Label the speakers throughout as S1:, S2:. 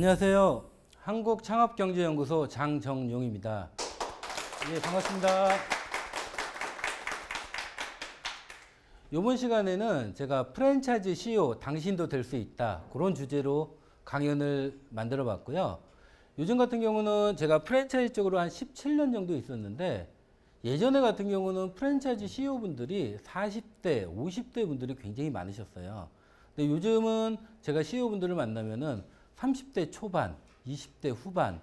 S1: 안녕하세요. 한국창업경제연구소 장정용입니다. 예, 반갑습니다. 이번 시간에는 제가 프랜차이즈 CEO 당신도 될 수 있다, 그런 주제로 강연을 만들어 봤고요. 요즘 같은 경우는 제가 프랜차이즈 쪽으로 한 17년 정도 있었는데, 예전에 같은 경우는 프랜차이즈 CEO 분들이 40대, 50대 분들이 굉장히 많으셨어요. 근데 요즘은 제가 CEO 분들을 만나면은 30대 초반, 20대 후반,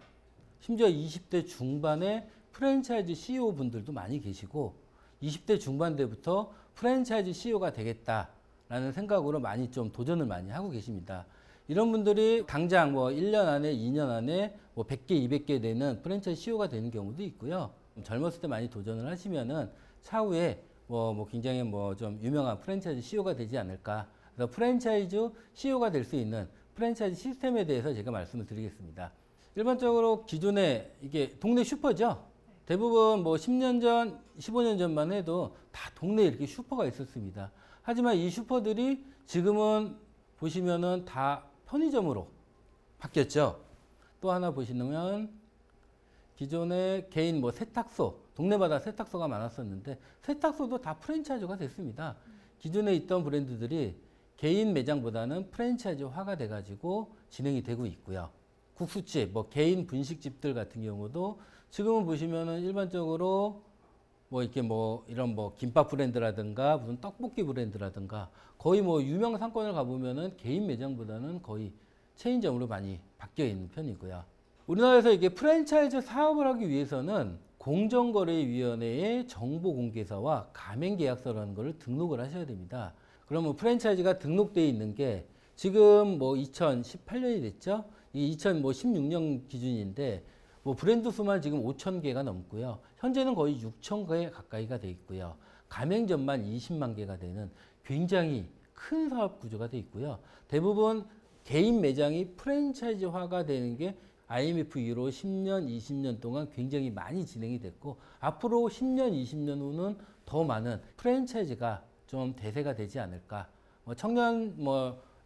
S1: 심지어 20대 중반의 프랜차이즈 CEO 분들도 많이 계시고, 20대 중반대부터 프랜차이즈 CEO가 되겠다라는 생각으로 많이 좀 도전을 많이 하고 계십니다. 이런 분들이 당장 뭐 1년 안에, 2년 안에 뭐 100개, 200개 되는 프랜차이즈 CEO가 되는 경우도 있고요. 젊었을 때 많이 도전을 하시면은 차후에 뭐 굉장히 뭐 좀 유명한 프랜차이즈 CEO가 되지 않을까. 그래서 프랜차이즈 CEO가 될 수 있는 프랜차이즈 시스템에 대해서 제가 말씀을 드리겠습니다. 일반적으로 기존에 이게 동네 슈퍼죠. 대부분 뭐 10년 전, 15년 전만 해도 다 동네에 이렇게 슈퍼가 있었습니다. 하지만 이 슈퍼들이 지금은 보시면은 다 편의점으로 바뀌었죠. 또 하나 보시면 기존에 개인 뭐 세탁소, 동네마다 세탁소가 많았었는데 세탁소도 다 프랜차이즈가 됐습니다. 기존에 있던 브랜드들이 개인 매장보다는 프랜차이즈화가 돼가지고 진행이 되고 있고요. 국수집, 뭐 개인 분식집들 같은 경우도 지금은 보시면은 일반적으로 뭐 이렇게 뭐 이런 뭐 김밥 브랜드라든가 무슨 떡볶이 브랜드라든가 거의 뭐 유명 상권을 가보면은 개인 매장보다는 거의 체인점으로 많이 바뀌어 있는 편이고요. 우리나라에서 이게 프랜차이즈 사업을 하기 위해서는 공정거래위원회의 정보공개서와 가맹계약서라는 것을 등록을 하셔야 됩니다. 그러면 프랜차이즈가 등록되어 있는 게 지금 뭐 2018년이 됐죠? 이 2016년 기준인데 뭐 브랜드 수만 지금 5,000개가 넘고요. 현재는 거의 6,000개 가까이가 돼 있고요. 가맹점만 20만 개가 되는 굉장히 큰 사업 구조가 돼 있고요. 대부분 개인 매장이 프랜차이즈화가 되는 게 IMF 이후로 10년, 20년 동안 굉장히 많이 진행이 됐고, 앞으로 10년, 20년 후는 더 많은 프랜차이즈가 좀 대세가 되지 않을까. 청년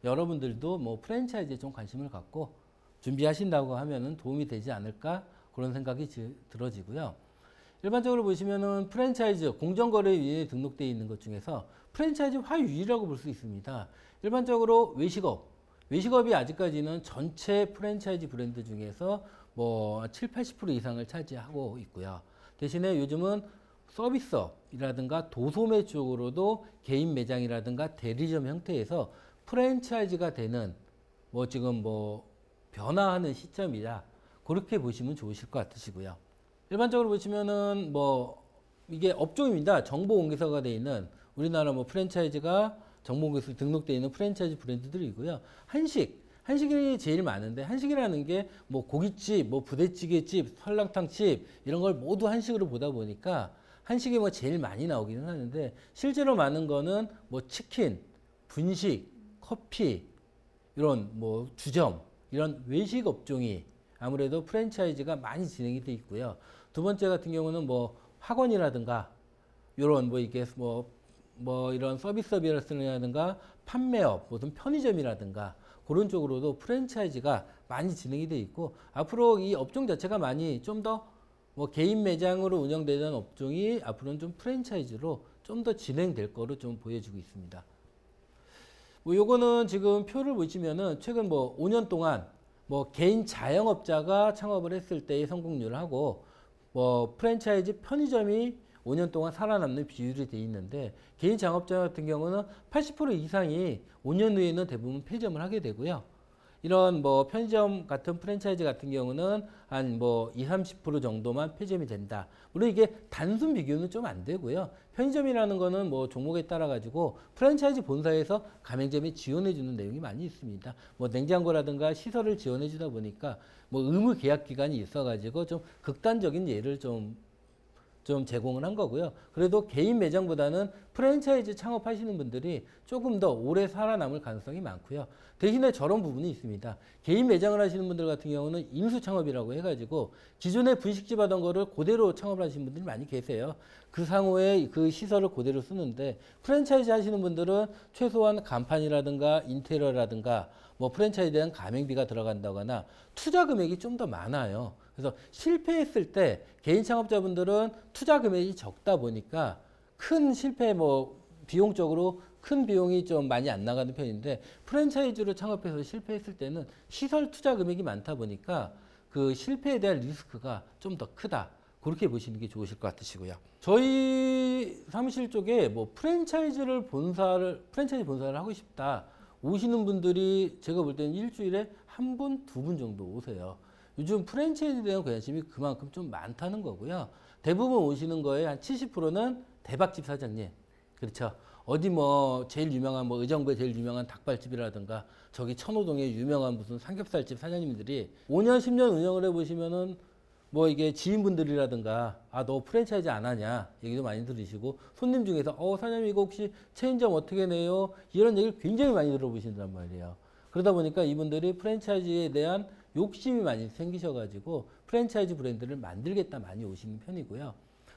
S1: 여러분들도 뭐 프랜차이즈에 좀 관심을 갖고 준비하신다고 하면은 도움이 되지 않을까, 그런 생각이 들어지고요. 일반적으로 보시면은 프랜차이즈 공정거래위에 등록되어 있는 것 중에서 프랜차이즈 화유리라고 볼 수 있습니다. 일반적으로 외식업이 아직까지는 전체 프랜차이즈 브랜드 중에서 뭐 7, 80% 이상을 차지하고 있고요. 대신에 요즘은 서비스업이라든가 도소매 쪽으로도 개인 매장이라든가 대리점 형태에서 프랜차이즈가 되는 뭐 지금 뭐 변화하는 시점이라 그렇게 보시면 좋으실 것 같으시고요. 일반적으로 보시면은 뭐 이게 업종입니다. 정보공개서가 되어 있는 우리나라 뭐 프랜차이즈가 정보공개서 등록되어 있는 프랜차이즈 브랜드들이고요. 한식이 제일 많은데, 한식이라는 게 뭐 고깃집, 뭐 부대찌개집, 설렁탕집 이런 걸 모두 한식으로 보다 보니까 한식이 뭐 제일 많이 나오기는 하는데, 실제로 많은 거는 뭐 치킨, 분식, 커피, 이런 뭐 주점, 이런 외식 업종이 아무래도 프랜차이즈가 많이 진행이 돼 있고요. 두 번째 같은 경우는 뭐 학원이라든가 이런 뭐 이게 뭐 이런 서비스업이라든가 판매업, 무슨 편의점이라든가 그런 쪽으로도 프랜차이즈가 많이 진행이 돼 있고, 앞으로 이 업종 자체가 많이 좀 더 뭐 개인 매장으로 운영되던 업종이 앞으로는 좀 프랜차이즈로 좀 더 진행될 거로 좀 보여지고 있습니다. 뭐 요거는 지금 표를 보시면은 최근 뭐 5년 동안 뭐 개인 자영업자가 창업을 했을 때의 성공률을 하고, 뭐 프랜차이즈 편의점이 5년 동안 살아남는 비율이 돼 있는데, 개인 자영업자 같은 경우는 80% 이상이 5년 후에는 대부분 폐점을 하게 되고요. 이런 뭐 편의점 같은 프랜차이즈 같은 경우는 한 뭐 20, 30% 정도만 폐점이 된다. 물론 이게 단순 비교는 좀 안 되고요. 편의점이라는 거는 뭐 종목에 따라 가지고 프랜차이즈 본사에서 가맹점에 지원해 주는 내용이 많이 있습니다. 뭐 냉장고라든가 시설을 지원해 주다 보니까 뭐 의무 계약 기간이 있어 가지고 좀 극단적인 예를 좀 좀 제공을 한 거고요. 그래도 개인 매장보다는 프랜차이즈 창업하시는 분들이 조금 더 오래 살아남을 가능성이 많고요. 대신에 저런 부분이 있습니다. 개인 매장을 하시는 분들 같은 경우는 임수 창업이라고 해가지고 기존에 분식집 하던 거를 그대로 창업을 하시는 분들이 많이 계세요. 그 상호에 그 시설을 그대로 쓰는데 프랜차이즈 하시는 분들은 최소한 간판이라든가 인테리어라든가 뭐 프랜차이즈에 대한 가맹비가 들어간다거나 투자 금액이 좀 더 많아요. 그래서 실패했을 때 개인 창업자분들은 투자 금액이 적다 보니까 큰 실패 뭐 비용적으로 큰 비용이 좀 많이 안 나가는 편인데 프랜차이즈로 창업해서 실패했을 때는 시설 투자 금액이 많다 보니까 그 실패에 대한 리스크가 좀 더 크다. 그렇게 보시는 게 좋으실 것 같으시고요. 저희 사무실 쪽에 뭐 프랜차이즈 본사를 하고 싶다. 오시는 분들이 제가 볼 때는 일주일에 한 분, 두 분 정도 오세요. 요즘 프랜차이즈에 대한 관심이 그만큼 좀 많다는 거고요. 대부분 오시는 거에 한 70%는 대박집 사장님. 그렇죠. 어디 뭐 제일 유명한 뭐 의정부에 제일 유명한 닭발집이라든가 저기 천호동에 유명한 무슨 삼겹살집 사장님들이 5년, 10년 운영을 해보시면은 뭐 이게 지인분들이라든가 아 너 프랜차이즈 안 하냐 얘기도 많이 들으시고 손님 중에서 사장님 이거 혹시 체인점 어떻게 내요? 이런 얘기를 굉장히 많이 들어보신단 말이에요. 그러다 보니까 이분들이 프랜차이즈에 대한 욕심이 많이 생기셔가지고 프랜차이즈 브랜드를 만들겠다 많이 오시는 편이고요.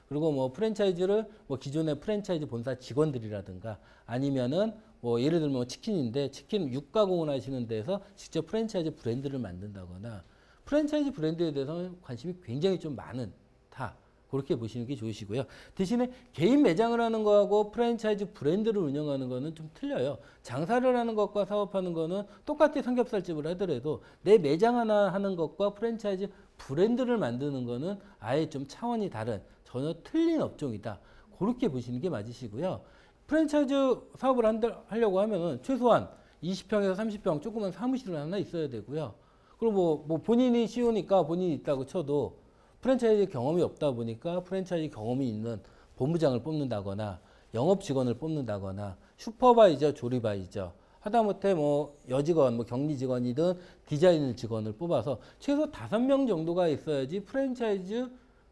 S1: 그리고 뭐 프랜차이즈를 뭐 기존의 프랜차이즈 본사 직원들이라든가 아니면은 뭐 예를 들면 뭐 치킨인데 치킨 육가공을 하시는 데서 직접 프랜차이즈 브랜드를 만든다거나 프랜차이즈 브랜드에 대해서 관심이 굉장히 좀 많은 다 그렇게 보시는 게 좋으시고요. 대신에 개인 매장을 하는 거하고 프랜차이즈 브랜드를 운영하는 거는 좀 틀려요. 장사를 하는 것과 사업하는 거는 똑같이 삼겹살집을 하더라도 내 매장 하나 하는 것과 프랜차이즈 브랜드를 만드는 거는 아예 좀 차원이 다른 전혀 틀린 업종이다. 그렇게 보시는 게 맞으시고요. 프랜차이즈 사업을 하려고 하면은 최소한 20평에서 30평 조그만 사무실을 하나 있어야 되고요. 그리고 뭐 본인이 CEO니까 본인이 있다고 쳐도 프랜차이즈 경험이 없다 보니까 프랜차이즈 경험이 있는 본부장을 뽑는다거나 영업 직원을 뽑는다거나 슈퍼바이저, 조리바이저 하다못해 뭐 여직원, 뭐 격리 직원이든 디자인 직원을 뽑아서 최소 5명 정도가 있어야지 프랜차이즈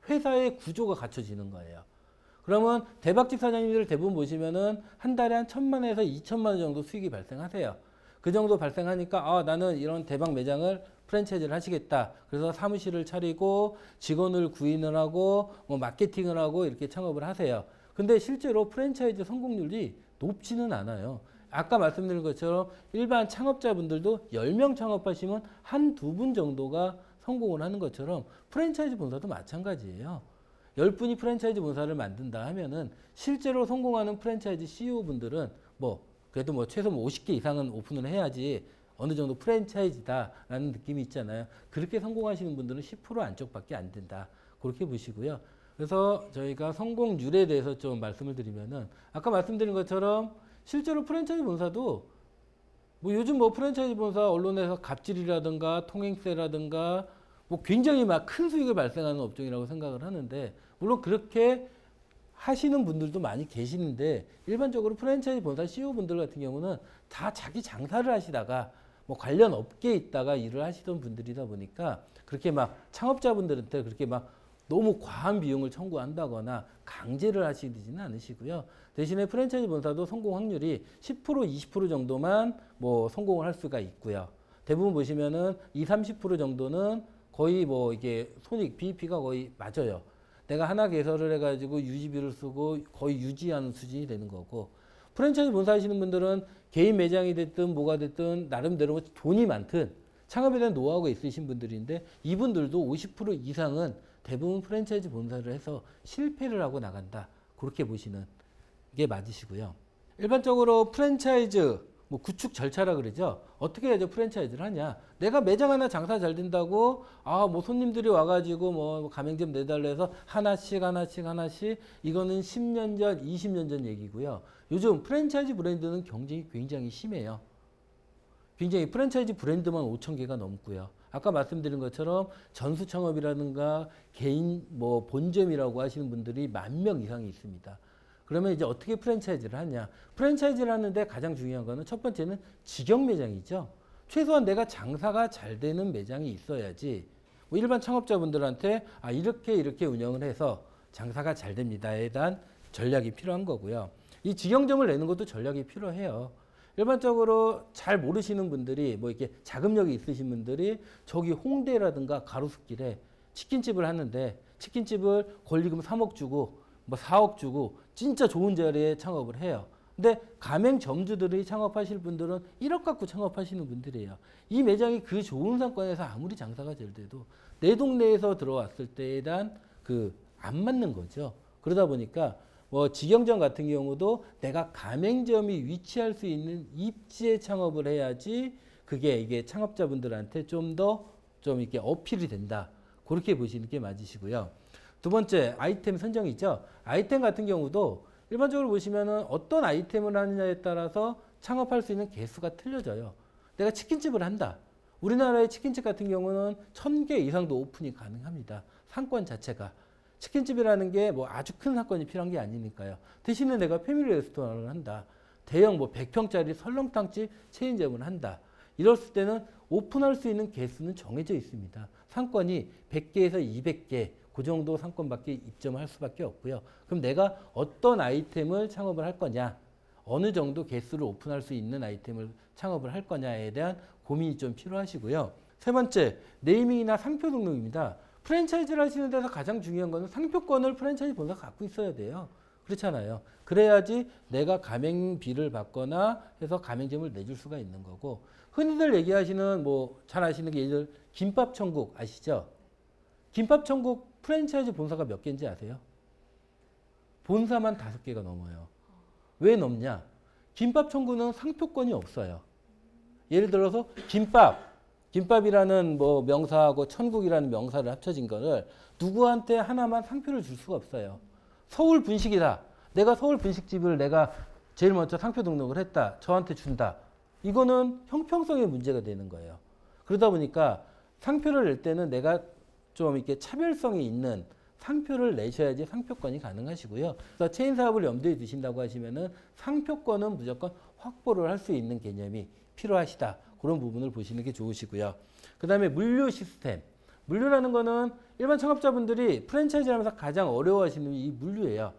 S1: 회사의 구조가 갖춰지는 거예요. 그러면 대박집 사장님들 대부분 보시면은 한 달에 한 1,000만 원에서 2,000만 원 정도 수익이 발생하세요. 그 정도 발생하니까 나는 이런 대박 매장을 프랜차이즈를 하시겠다. 그래서 사무실을 차리고 직원을 구인을 하고 뭐 마케팅을 하고 이렇게 창업을 하세요. 근데 실제로 프랜차이즈 성공률이 높지는 않아요. 아까 말씀드린 것처럼 일반 창업자분들도 10명 창업하시면 한두 분 정도가 성공을 하는 것처럼 프랜차이즈 본사도 마찬가지예요. 10분이 프랜차이즈 본사를 만든다 하면은 실제로 성공하는 프랜차이즈 CEO분들은 뭐 그래도 뭐 최소 50개 이상은 오픈을 해야지 어느 정도 프랜차이즈다라는 느낌이 있잖아요. 그렇게 성공하시는 분들은 10% 안쪽밖에 안 된다. 그렇게 보시고요. 그래서 저희가 성공률에 대해서 좀 말씀을 드리면은 아까 말씀드린 것처럼 실제로 프랜차이즈 본사도 뭐 요즘 뭐 프랜차이즈 본사 언론에서 갑질이라든가 통행세라든가 뭐 굉장히 막 큰 수익을 발생하는 업종이라고 생각을 하는데 물론 그렇게 하시는 분들도 많이 계시는데 일반적으로 프랜차이즈 본사 CEO분들 같은 경우는 다 자기 장사를 하시다가 뭐 관련 업계에 있다가 일을 하시던 분들이다 보니까 그렇게 막 창업자분들한테 그렇게 막 너무 과한 비용을 청구한다거나 강제를 하시지는 않으시고요. 대신에 프랜차이즈 본사도 성공 확률이 10% 20% 정도만 뭐 성공을 할 수가 있고요. 대부분 보시면은 20, 30% 정도는 거의 뭐 이게 손익 BEP가 거의 맞아요. 내가 하나 개설을 해가지고 유지비를 쓰고 거의 유지하는 수준이 되는 거고 프랜차이즈 본사 하시는 분들은 개인 매장이 됐든 뭐가 됐든 나름대로 돈이 많든 창업에 대한 노하우가 있으신 분들인데 이분들도 50% 이상은 대부분 프랜차이즈 본사를 해서 실패를 하고 나간다. 그렇게 보시는 게 맞으시고요. 일반적으로 프랜차이즈 뭐 구축 절차라 그러죠. 어떻게 해야죠 프랜차이즈를 하냐. 내가 매장 하나 장사 잘 된다고 뭐 손님들이 와가지고 뭐 가맹점 내달라 해서 하나씩 이거는 10년 전 20년 전 얘기고요. 요즘 프랜차이즈 브랜드는 경쟁이 굉장히 심해요. 굉장히 프랜차이즈 브랜드만 5,000개가 넘고요. 아까 말씀드린 것처럼 전수 창업이라든가 개인 뭐 본점이라고 하시는 분들이 10,000명 이상이 있습니다. 그러면 이제 어떻게 프랜차이즈를 하냐. 프랜차이즈를 하는데 가장 중요한 거는 첫 번째는 직영 매장이죠. 최소한 내가 장사가 잘 되는 매장이 있어야지 뭐 일반 창업자분들한테 이렇게 운영을 해서 장사가 잘 됩니다에 대한 전략이 필요한 거고요. 이 직영점을 내는 것도 전략이 필요해요. 일반적으로 잘 모르시는 분들이 뭐 이렇게 자금력이 있으신 분들이 저기 홍대라든가 가로수길에 치킨집을 하는데 치킨집을 권리금 3억 주고 뭐 4억 주고 진짜 좋은 자리에 창업을 해요. 근데 가맹점주들이 창업하실 분들은 1억 갖고 창업하시는 분들이에요. 이 매장이 그 좋은 상권에서 아무리 장사가 잘 돼도 내 동네에서 들어왔을 때에 대한 안 맞는 거죠. 그러다 보니까 뭐 직영점 같은 경우도 내가 가맹점이 위치할 수 있는 입지에 창업을 해야지 그게 이게 창업자분들한테 좀 이렇게 어필이 된다. 그렇게 보시는 게 맞으시고요. 두 번째, 아이템 선정이죠. 아이템 같은 경우도 일반적으로 보시면은 어떤 아이템을 하느냐에 따라서 창업할 수 있는 개수가 틀려져요. 내가 치킨집을 한다. 우리나라의 치킨집 같은 경우는 1000개 이상도 오픈이 가능합니다. 상권 자체가. 치킨집이라는 게 뭐 아주 큰 사건이 필요한 게 아니니까요. 대신에 내가 패밀리 레스토랑을 한다. 대형 뭐 100평짜리 설렁탕집 체인점을 한다. 이랬을 때는 오픈할 수 있는 개수는 정해져 있습니다. 상권이 100개에서 200개 그 정도 상권밖에 입점을 할 수밖에 없고요. 그럼 내가 어떤 아이템을 창업을 할 거냐, 어느 정도 개수를 오픈할 수 있는 아이템을 창업을 할 거냐에 대한 고민이 좀 필요하시고요. 세 번째, 네이밍이나 상표 등록입니다. 프랜차이즈를 하시는 데서 가장 중요한 거는 상표권을 프랜차이즈 본사가 갖고 있어야 돼요. 그렇잖아요. 그래야지 내가 가맹비를 받거나 해서 가맹점을 내줄 수가 있는 거고, 흔히들 얘기하시는 뭐 잘 아시는 게 예를 들어 김밥천국 아시죠? 김밥천국 프랜차이즈 본사가 몇 개인지 아세요? 본사만 5개가 넘어요. 왜 넘냐? 김밥천국은 상표권이 없어요. 예를 들어서 김밥이라는 뭐 명사하고 천국이라는 명사를 합쳐진 거를 누구한테 하나만 상표를 줄 수가 없어요. 서울 분식이다. 내가 서울 분식집을 내가 제일 먼저 상표 등록을 했다. 저한테 준다. 이거는 형평성의 문제가 되는 거예요. 그러다 보니까 상표를 낼 때는 내가 좀 이렇게 차별성이 있는 상표를 내셔야지 상표권이 가능하시고요. 그래서 체인 사업을 염두에 두신다고 하시면은 상표권은 무조건 확보를 할 수 있는 개념이 필요하시다. 그런 부분을 보시는 게 좋으시고요. 그 다음에 물류 시스템. 물류라는 거는 일반 창업자분들이 프랜차이즈 하면서 가장 어려워하시는 이 물류예요.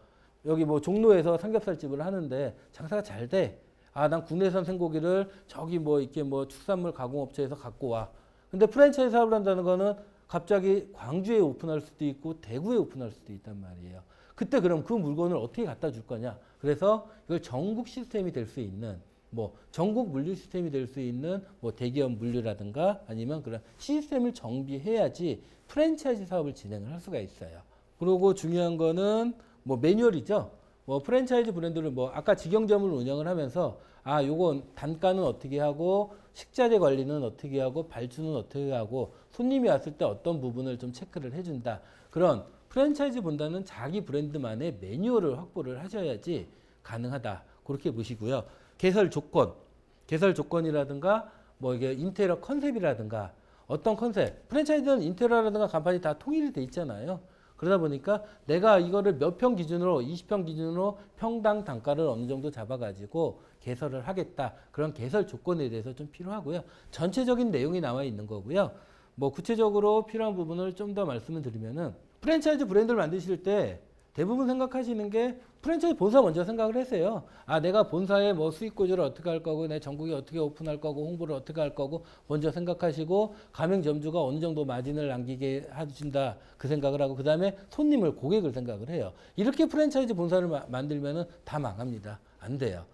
S1: 여기 뭐 종로에서 삼겹살집을 하는데 장사가 잘 돼. 아, 난 국내산 생고기를 저기 뭐 이렇게 뭐 축산물 가공업체에서 갖고 와. 근데 프랜차이즈 사업을 한다는 거는 갑자기 광주에 오픈할 수도 있고 대구에 오픈할 수도 있단 말이에요. 그때 그럼 그 물건을 어떻게 갖다 줄 거냐. 그래서 이걸 전국 시스템이 될 수 있는 뭐 전국 물류 시스템이 될 수 있는 뭐 대기업 물류라든가 아니면 그런 시스템을 정비해야지 프랜차이즈 사업을 진행을 할 수가 있어요. 그리고 중요한 거는 뭐 매뉴얼이죠. 뭐 프랜차이즈 브랜드를 뭐 아까 직영점을 운영을 하면서 아, 요건 단가는 어떻게 하고 식자재 관리는 어떻게 하고 발주는 어떻게 하고 손님이 왔을 때 어떤 부분을 좀 체크를 해준다. 그런 프랜차이즈 본다는 자기 브랜드만의 매뉴얼을 확보를 하셔야지 가능하다. 그렇게 보시고요. 개설 조건이라든가 뭐 이게 인테리어 컨셉이라든가 어떤 컨셉, 프랜차이즈는 인테리어라든가 간판이 다 통일이 돼 있잖아요. 그러다 보니까 내가 이거를 몇 평 기준으로 20평 기준으로 평당 단가를 어느 정도 잡아가지고 개설을 하겠다. 그런 개설 조건에 대해서 좀 필요하고요. 전체적인 내용이 나와 있는 거고요. 뭐 구체적으로 필요한 부분을 좀 더 말씀을 드리면은 프랜차이즈 브랜드를 만드실 때 대부분 생각하시는 게 프랜차이즈 본사 먼저 생각을 했어요. 아, 내가 본사에 뭐 수익 구조를 어떻게 할 거고, 내 전국에 어떻게 오픈할 거고, 홍보를 어떻게 할 거고 먼저 생각하시고 가맹점주가 어느 정도 마진을 남기게 해준다 그 생각을 하고 그 다음에 고객을 생각을 해요. 이렇게 프랜차이즈 본사를 만들면은 다 망합니다. 안 돼요.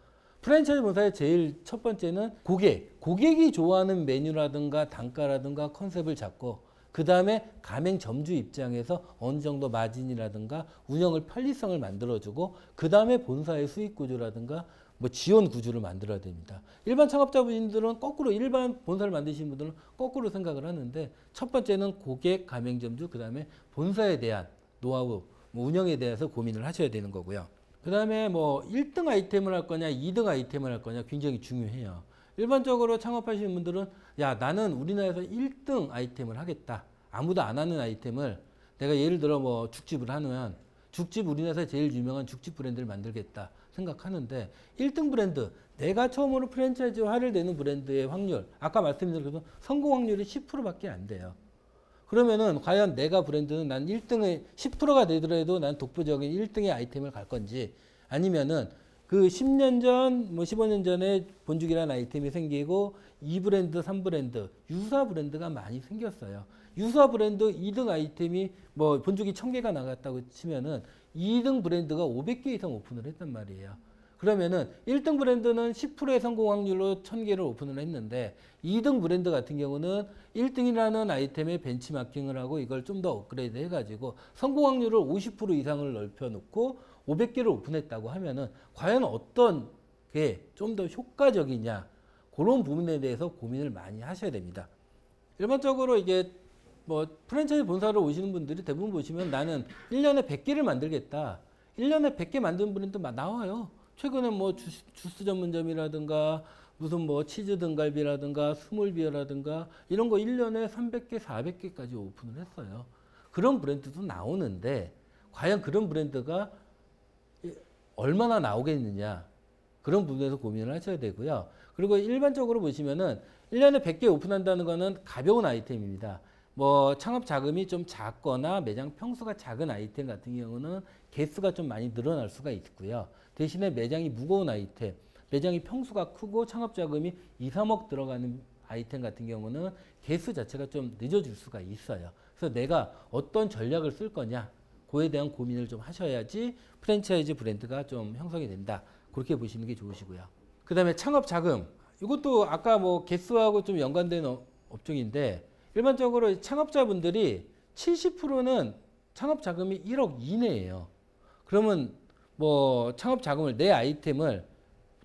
S1: 프랜차이즈 본사의 제일 첫 번째는 고객이 좋아하는 메뉴라든가 단가라든가 컨셉을 잡고 그 다음에 가맹점주 입장에서 어느 정도 마진이라든가 운영을 편리성을 만들어주고 그 다음에 본사의 수익 구조라든가 뭐 지원 구조를 만들어야 됩니다. 일반 창업자분들은 거꾸로 일반 본사를 만드시는 분들은 거꾸로 생각을 하는데 첫 번째는 고객, 가맹점주, 그 다음에 본사에 대한 노하우, 뭐 운영에 대해서 고민을 하셔야 되는 거고요. 그 다음에 뭐 1등 아이템을 할 거냐 2등 아이템을 할 거냐 굉장히 중요해요. 일반적으로 창업하시는 분들은 야, 나는 우리나라에서 1등 아이템을 하겠다. 아무도 안 하는 아이템을 내가 예를 들어 뭐 죽집을 하면 죽집 우리나라에서 제일 유명한 죽집 브랜드를 만들겠다 생각하는데 1등 브랜드 내가 처음으로 프랜차이즈화를 내는 브랜드의 확률 아까 말씀드린 것처럼 성공 확률이 10%밖에 안 돼요. 그러면은 과연 내가 브랜드는 난 1등의 10%가 되더라도 난 독보적인 1등의 아이템을 갈 건지, 아니면은 그 10년 전, 뭐 15년 전에 본죽이라는 아이템이 생기고 2브랜드, 3브랜드, 유사 브랜드가 많이 생겼어요. 유사 브랜드 2등 아이템이 뭐 본죽이 1000개가 나갔다고 치면은 2등 브랜드가 500개 이상 오픈을 했단 말이에요. 그러면은 1등 브랜드는 10%의 성공 확률로 1000개를 오픈을 했는데 2등 브랜드 같은 경우는 1등이라는 아이템에 벤치마킹을 하고 이걸 좀 더 업그레이드 해가지고 성공 확률을 50% 이상을 넓혀놓고 500개를 오픈했다고 하면은 과연 어떤 게 좀 더 효과적이냐, 그런 부분에 대해서 고민을 많이 하셔야 됩니다. 일반적으로 이게 뭐 프랜차이즈 본사로 오시는 분들이 대부분 보시면 나는 1년에 100개를 만들겠다. 1년에 100개 만드는 브랜드 나와요. 최근에 뭐 주스 전문점이라든가 무슨 뭐 치즈 등갈비라든가 스몰비어라든가 이런 거 1년에 300개, 400개까지 오픈을 했어요. 그런 브랜드도 나오는데 과연 그런 브랜드가 얼마나 나오겠느냐, 그런 부분에서 고민을 하셔야 되고요. 그리고 일반적으로 보시면은 1년에 100개 오픈한다는 거는 가벼운 아이템입니다. 뭐 창업 자금이 좀 작거나 매장 평수가 작은 아이템 같은 경우는 개수가 좀 많이 늘어날 수가 있고요. 대신에 매장이 무거운 아이템, 매장이 평수가 크고 창업 자금이 2, 3억 들어가는 아이템 같은 경우는 개수 자체가 좀 늦어질 수가 있어요. 그래서 내가 어떤 전략을 쓸 거냐, 그에 대한 고민을 좀 하셔야지 프랜차이즈 브랜드가 좀 형성이 된다. 그렇게 보시는 게 좋으시고요. 그 다음에 창업 자금. 이것도 아까 뭐 개수하고 좀 연관된 업종인데 일반적으로 창업자분들이 70%는 창업 자금이 1억 이내예요. 그러면 뭐 창업 자금을 내 아이템을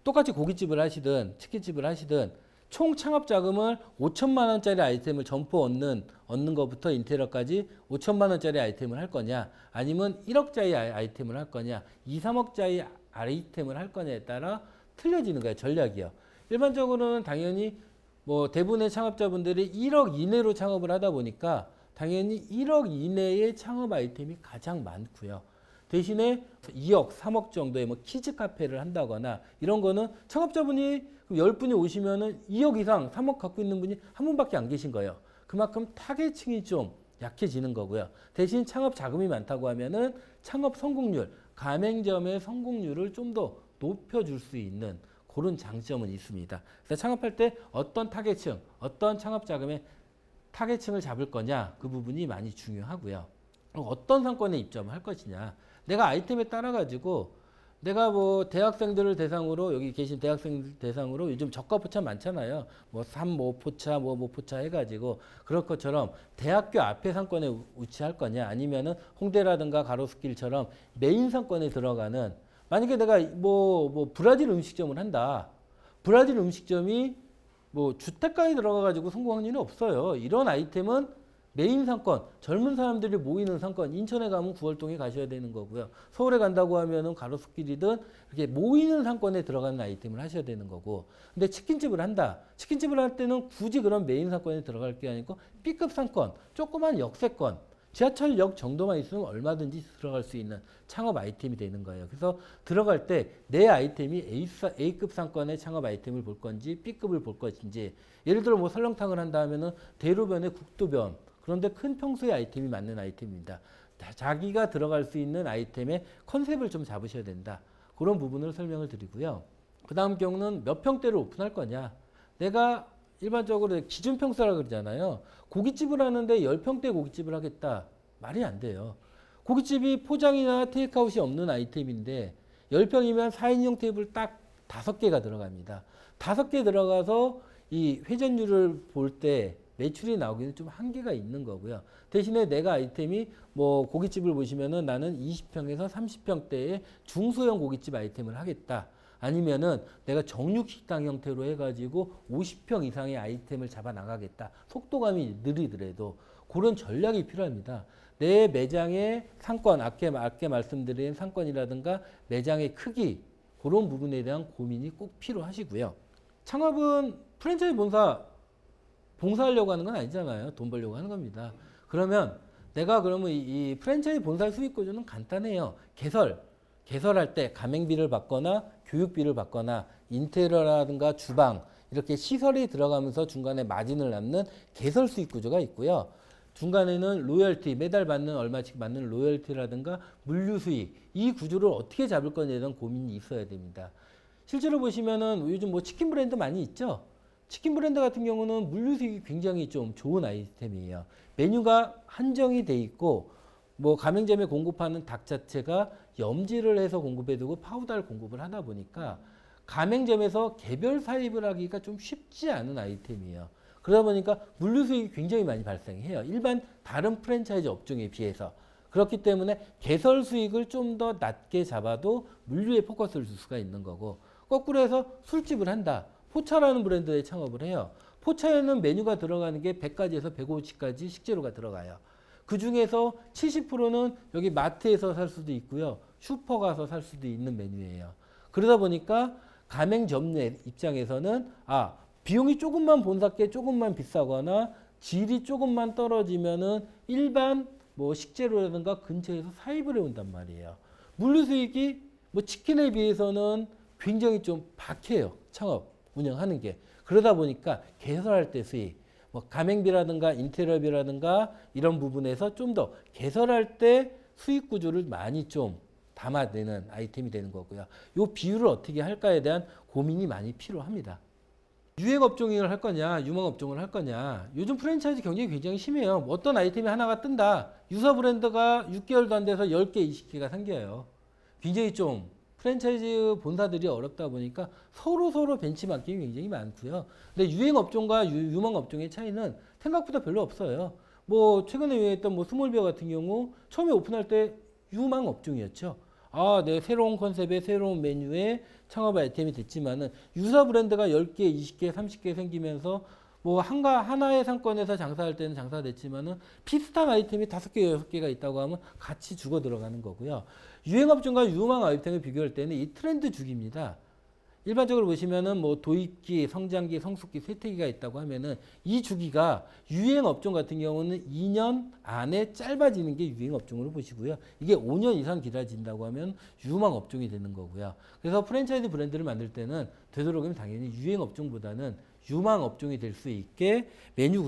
S1: 똑같이 고깃집을 하시든 치킨집을 하시든 총 창업 자금을 5천만 원짜리 아이템을 점포 얻는 것부터 인테리어까지 5천만 원짜리 아이템을 할 거냐, 아니면 1억짜리 아이템을 할 거냐, 2, 3억짜리 아이템을 할 거냐에 따라 틀려지는 거예요. 전략이요. 일반적으로는 당연히 뭐 대부분의 창업자분들이 1억 이내로 창업을 하다 보니까 당연히 1억 이내의 창업 아이템이 가장 많고요. 대신에 2억, 3억 정도의 뭐 키즈 카페를 한다거나 이런 거는 창업자분이 10분이 오시면은 2억 이상, 3억 갖고 있는 분이 한 분밖에 안 계신 거예요. 그만큼 타겟층이 좀 약해지는 거고요. 대신 창업 자금이 많다고 하면은 창업 성공률, 가맹점의 성공률을 좀 더 높여줄 수 있는 그런 장점은 있습니다. 그래서 창업할 때 어떤 타겟층, 어떤 창업 자금의 타겟층을 잡을 거냐, 그 부분이 많이 중요하고요. 어떤 상권에 입점을 할 것이냐. 내가 아이템에 따라 가지고 내가 뭐 대학생들을 대상으로, 여기 계신 대학생들 대상으로 요즘 저가 포차 많잖아요. 뭐 삼모포차, 뭐 모포차 해가지고 그럴 것처럼 대학교 앞에 상권에 위치할 거냐, 아니면은 홍대라든가 가로수길처럼 메인 상권에 들어가는, 만약에 내가 뭐 브라질 음식점을 한다. 브라질 음식점이 뭐 주택가에 들어가가지고 성공 확률이 없어요. 이런 아이템은 메인 상권, 젊은 사람들이 모이는 상권, 인천에 가면 구월동에 가셔야 되는 거고요. 서울에 간다고 하면은 가로수길이든 이렇게 모이는 상권에 들어가는 아이템을 하셔야 되는 거고. 근데 치킨집을 한다. 치킨집을 할 때는 굳이 그런 메인 상권에 들어갈 게 아니고 B급 상권, 조그만 역세권, 지하철역 정도만 있으면 얼마든지 들어갈 수 있는 창업 아이템이 되는 거예요. 그래서 들어갈 때 내 아이템이 A급 상권의 창업 아이템을 볼 건지 B급을 볼 것인지, 예를 들어 뭐 설렁탕을 한다 하면은 대로변에 국도변, 그런데 큰 평수의 아이템이 맞는 아이템입니다. 자기가 들어갈 수 있는 아이템의 컨셉을 좀 잡으셔야 된다. 그런 부분을 설명을 드리고요. 그 다음 경우는 몇 평대를 오픈할 거냐. 내가 일반적으로 기준 평수라고 그러잖아요. 고깃집을 하는데 10평대 고깃집을 하겠다. 말이 안 돼요. 고깃집이 포장이나 테이크아웃이 없는 아이템인데 10평이면 4인용 테이블 딱 5개가 들어갑니다. 5개 들어가서 이 회전율을 볼 때 매출이 나오기는 좀 한계가 있는 거고요. 대신에 내가 아이템이 뭐 고깃집을 보시면은 나는 20평에서 30평대의 중소형 고깃집 아이템을 하겠다. 아니면은 내가 정육식당 형태로 해가지고 50평 이상의 아이템을 잡아 나가겠다. 속도감이 느리더라도 그런 전략이 필요합니다. 내 매장의 상권, 아까 말씀드린 상권이라든가 매장의 크기, 그런 부분에 대한 고민이 꼭 필요하시고요. 창업은 프랜차이즈 본사 봉사하려고 하는 건 아니잖아요. 돈 벌려고 하는 겁니다. 그러면 내가 그러면 이 프랜차이즈 본사 수익 구조는 간단해요. 개설할 때 가맹비를 받거나 교육비를 받거나 인테리어라든가 주방 이렇게 시설이 들어가면서 중간에 마진을 남는 개설 수익 구조가 있고요. 중간에는 로열티, 매달 받는 얼마씩 받는 로열티라든가 물류 수익, 이 구조를 어떻게 잡을 거냐에 대한 고민이 있어야 됩니다. 실제로 보시면은 요즘 뭐 치킨 브랜드 많이 있죠? 치킨 브랜드 같은 경우는 물류 수익이 굉장히 좀 좋은 아이템이에요. 메뉴가 한정이 돼 있고 뭐 가맹점에 공급하는 닭 자체가 염지를 해서 공급해두고 파우더를 공급을 하다 보니까 가맹점에서 개별 사입을 하기가 좀 쉽지 않은 아이템이에요. 그러다 보니까 물류 수익이 굉장히 많이 발생해요. 일반 다른 프랜차이즈 업종에 비해서. 그렇기 때문에 개설 수익을 좀 더 낮게 잡아도 물류에 포커스를 줄 수가 있는 거고, 거꾸로 해서 술집을 한다. 포차라는 브랜드에 창업을 해요. 포차에는 메뉴가 들어가는 게 100가지에서 150가지 식재료가 들어가요. 그 중에서 70%는 여기 마트에서 살 수도 있고요. 슈퍼 가서 살 수도 있는 메뉴예요. 그러다 보니까 가맹점의 입장에서는 비용이 조금만 본사께 조금만 비싸거나 질이 조금만 떨어지면은 일반 뭐 식재료라든가 근처에서 사입을 해온단 말이에요. 물류 수익이 뭐 치킨에 비해서는 굉장히 좀 박해요. 창업 운영하는 게. 그러다 보니까 개설할 때 수익, 뭐 가맹비라든가 인테리어비라든가 이런 부분에서 좀 더 개설할 때 수익 구조를 많이 좀 담아내는 아이템이 되는 거고요. 이 비율을 어떻게 할까에 대한 고민이 많이 필요합니다. 유행업종을 할 거냐, 유망업종을 할 거냐. 요즘 프랜차이즈 경쟁이 굉장히 심해요. 어떤 아이템이 하나가 뜬다. 유사 브랜드가 6개월도 안 돼서 10개, 20개가 생겨요. 굉장히 좀 프랜차이즈 본사들이 어렵다 보니까 서로 벤치마킹이 굉장히 많고요. 근데 유행업종과 유망업종의 차이는 생각보다 별로 없어요. 뭐 최근에 유행했던 뭐 스몰비어 같은 경우 처음에 오픈할 때 유망업종이었죠. 네, 새로운 컨셉의 새로운 메뉴에 창업 아이템이 됐지만은 유사 브랜드가 10개, 20개, 30개 생기면서 뭐 하나의 상권에서 장사할 때는 장사됐지만은 비슷한 아이템이 5개, 6개가 있다고 하면 같이 죽어 들어가는 거고요. 유행업종과 유망 아이템을 비교할 때는 이 트렌드 주기입니다. 일반적으로 보시면은 뭐 도입기, 성장기, 성숙기, 쇠퇴기가 있다고 하면은 이 주기가 유행업종 같은 경우는 2년 안에 짧아지는 게 유행업종으로 보시고요. 이게 5년 이상 길어진다고 하면 유망업종이 되는 거고요. 그래서 프랜차이즈 브랜드를 만들 때는 되도록이면 당연히 유행업종보다는 유망업종이 될 수 있게 메뉴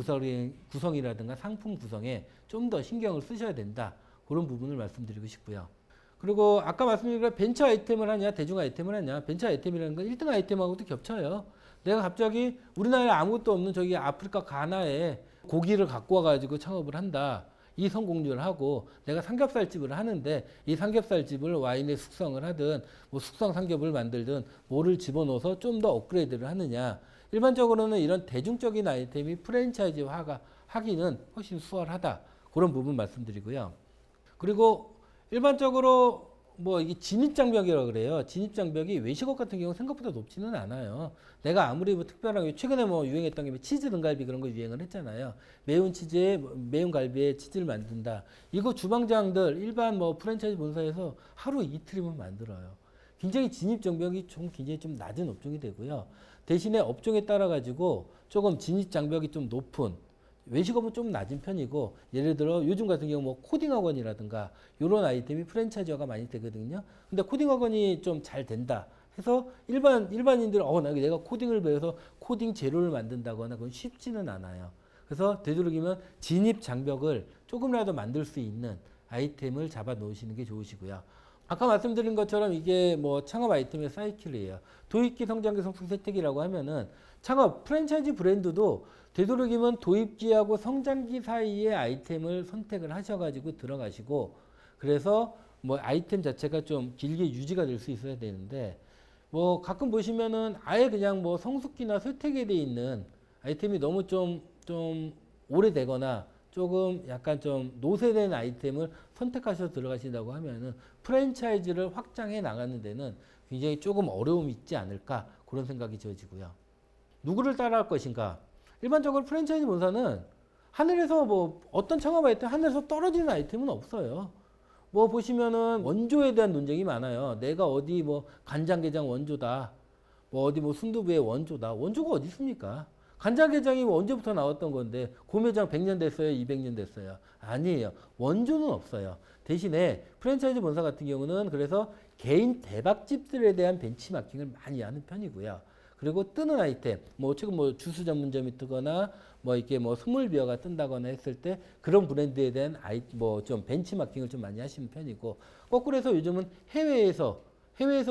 S1: 구성이라든가 상품 구성에 좀 더 신경을 쓰셔야 된다. 그런 부분을 말씀드리고 싶고요. 그리고 아까 말씀드린 거 벤처 아이템을 하냐 대중 아이템을 하냐. 벤처 아이템이라는 건 1등 아이템하고도 겹쳐요. 내가 갑자기 우리나라에 아무것도 없는 저기 아프리카 가나에 고기를 갖고 와가지고 창업을 한다. 이 성공률을 하고 내가 삼겹살집을 하는데 이 삼겹살집을 와인에 숙성을 하든 뭐 숙성 삼겹을 만들든 뭐를 집어넣어서 좀 더 업그레이드를 하느냐. 일반적으로는 이런 대중적인 아이템이 프랜차이즈화가 하기는 훨씬 수월하다. 그런 부분 말씀드리고요. 그리고 일반적으로 뭐 이게 진입장벽이라고 그래요. 진입장벽이 외식업 같은 경우 생각보다 높지는 않아요. 내가 아무리 뭐 특별하게 최근에 뭐 유행했던 게 치즈 등갈비 그런 거 유행을 했잖아요. 매운 치즈에 매운 갈비에 치즈를 만든다. 이거 주방장들 일반 뭐 프랜차이즈 본사에서 하루 이틀이면 만들어요. 굉장히 진입장벽이 굉장히 좀 낮은 업종이 되고요. 대신에 업종에 따라 가지고 조금 진입장벽이 좀 높은 외식업은 좀 낮은 편이고 예를 들어 요즘 같은 경우 뭐 코딩 학원이라든가 이런 아이템이 프랜차이즈화가 많이 되거든요. 근데 코딩 학원이 좀 잘 된다 해서 일반인들 내가 코딩을 배워서 코딩 재료를 만든다거나 그건 쉽지는 않아요. 그래서 되도록이면 진입 장벽을 조금이라도 만들 수 있는 아이템을 잡아 놓으시는 게 좋으시고요. 아까 말씀드린 것처럼 이게 뭐 창업 아이템의 사이클이에요. 도입기, 성장기, 성숙, 쇠퇴기라고 하면은 창업 프랜차이즈 브랜드도 되도록이면 도입기하고 성장기 사이의 아이템을 선택을 하셔가지고 들어가시고 그래서 뭐 아이템 자체가 좀 길게 유지가 될 수 있어야 되는데 뭐 가끔 보시면은 아예 그냥 뭐 성숙기나 쇠퇴기에 돼 있는 아이템이 너무 좀 오래되거나 조금 약간 좀 노쇠된 아이템을 선택하셔서 들어가신다고 하면은 프랜차이즈를 확장해 나가는 데는 굉장히 조금 어려움이 있지 않을까 그런 생각이 지어지고요. 누구를 따라할 것인가? 일반적으로 프랜차이즈 본사는 하늘에서 뭐 어떤 창업 아이템 하늘에서 떨어지는 아이템은 없어요. 뭐 보시면은 원조에 대한 논쟁이 많아요. 내가 어디 뭐 간장게장 원조다. 뭐 어디 뭐 순두부의 원조다. 원조가 어디 있습니까? 간장게장이 언제부터 나왔던 건데 고매장 100년 됐어요? 200년 됐어요? 아니에요. 원조는 없어요. 대신에 프랜차이즈 본사 같은 경우는 그래서 개인 대박집들에 대한 벤치마킹을 많이 하는 편이고요. 그리고 뜨는 아이템, 뭐 최근 뭐 주스 전문점이 뜨거나 뭐 이렇게 뭐 스몰비어가 뜬다거나 했을 때 그런 브랜드에 대한 뭐 좀 벤치마킹을 좀 많이 하시는 편이고, 거꾸로 해서 요즘은 해외에서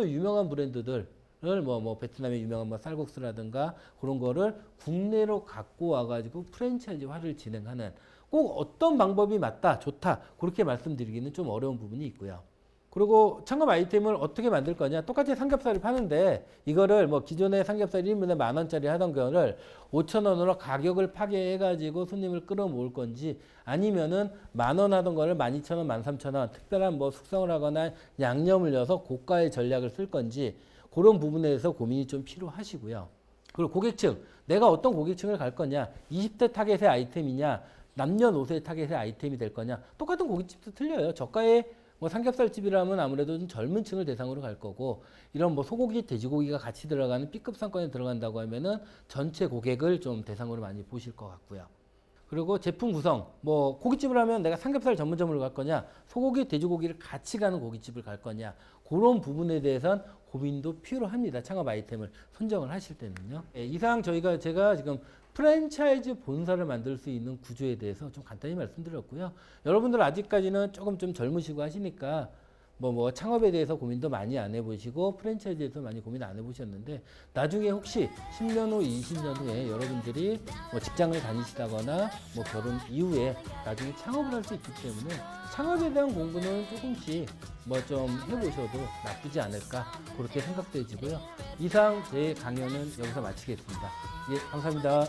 S1: 유명한 브랜드들 뭐 베트남의 유명한 뭐 쌀국수라든가 그런 거를 국내로 갖고 와가지고 프랜차이즈화를 진행하는, 꼭 어떤 방법이 맞다 좋다 그렇게 말씀드리기는 좀 어려운 부분이 있고요. 그리고 창업 아이템을 어떻게 만들 거냐, 똑같이 삼겹살을 파는데 이거를 뭐 기존의 삼겹살 1인분에 10,000원짜리 하던 거를 5,000원으로 가격을 파괴해가지고 손님을 끌어모을 건지, 아니면은 10,000원 하던 거를 12,000원, 13,000원 특별한 뭐 숙성을 하거나 양념을 넣어서 고가의 전략을 쓸 건지, 그런 부분에 대해서 고민이 좀 필요하시고요. 그리고 고객층, 내가 어떤 고객층을 갈 거냐, 20대 타겟의 아이템이냐, 남녀노소의 타겟의 아이템이 될 거냐, 똑같은 고깃집도 틀려요. 저가의 뭐 삼겹살집이라면 아무래도 좀 젊은 층을 대상으로 갈 거고, 이런 뭐 소고기, 돼지고기가 같이 들어가는 B급 상권에 들어간다고 하면은 전체 고객을 좀 대상으로 많이 보실 것 같고요. 그리고 제품 구성, 뭐 고깃집을 하면 내가 삼겹살 전문점으로 갈 거냐, 소고기, 돼지고기를 같이 가는 고깃집을 갈 거냐, 그런 부분에 대해서는 고민도 필요합니다. 창업 아이템을 선정을 하실 때는요. 이상 제가 지금 프랜차이즈 본사를 만들 수 있는 구조에 대해서 좀 간단히 말씀드렸고요. 여러분들 아직까지는 조금 좀 젊으시고 하시니까 뭐 창업에 대해서 고민도 많이 안 해보시고 프랜차이즈에서 많이 고민 안 해보셨는데, 나중에 혹시 10년 후, 20년 후에 여러분들이 뭐 직장을 다니시다거나 뭐 결혼 이후에 나중에 창업을 할 수 있기 때문에 창업에 대한 공부는 조금씩 뭐 좀 해보셔도 나쁘지 않을까 그렇게 생각되지고요. 이상 제 강연은 여기서 마치겠습니다. 예, 감사합니다.